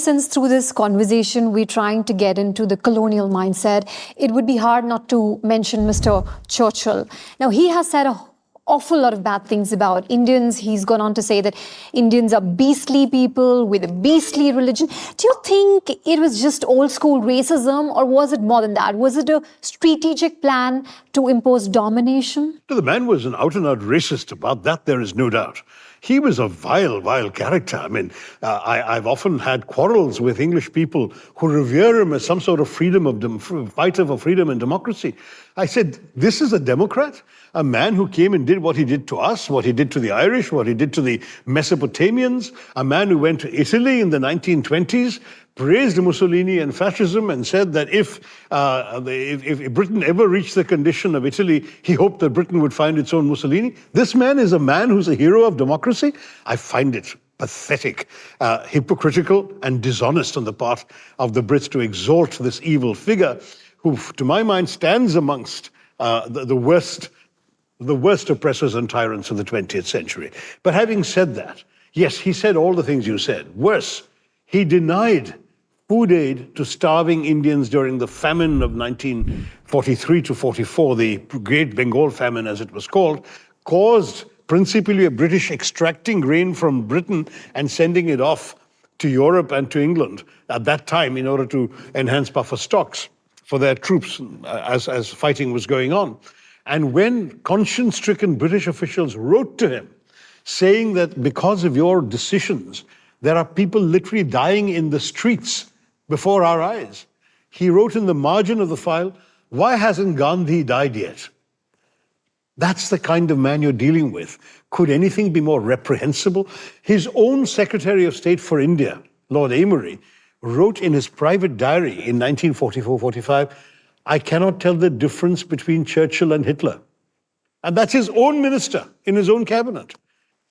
Since through this conversation we're trying to get into the colonial mindset, it would be hard not to mention Mr. Churchill. Now, he has said an awful lot of bad things about Indians. He's gone on to say that Indians are beastly people with a beastly religion. Do you think it was just old school racism, or was it more than that? Was it a strategic plan to impose domination? The man was an out-and-out racist. About that, there is no doubt. He was a vile, vile character. I mean, I've often had quarrels with English people who revere him as some sort of fighter for freedom and democracy. I said, this is a Democrat? A man who came and did what he did to us, what he did to the Irish, what he did to the Mesopotamians, a man who went to Italy in the 1920s, praised Mussolini and fascism, and said that if Britain ever reached the condition of Italy, he hoped that Britain would find its own Mussolini. This man is a man who's a hero of democracy? I find it pathetic, hypocritical and dishonest on the part of the Brits to exalt this evil figure who, to my mind, stands amongst the worst oppressors and tyrants of the 20th century. But having said that, yes, he said all the things you said. Worse, he denied food aid to starving Indians during the famine of 1943 to 44, the Great Bengal Famine, as it was called, caused principally a British extracting grain from Britain and sending it off to Europe and to England at that time in order to enhance buffer stocks for their troops as fighting was going on. And when conscience-stricken British officials wrote to him saying that because of your decisions, there are people literally dying in the streets before our eyes, he wrote in the margin of the file, "Why hasn't Gandhi died yet?" That's the kind of man you're dealing with. Could anything be more reprehensible? His own Secretary of State for India, Lord Amory, wrote in his private diary in 1944-45, "I cannot tell the difference between Churchill and Hitler." And that's his own minister in his own cabinet.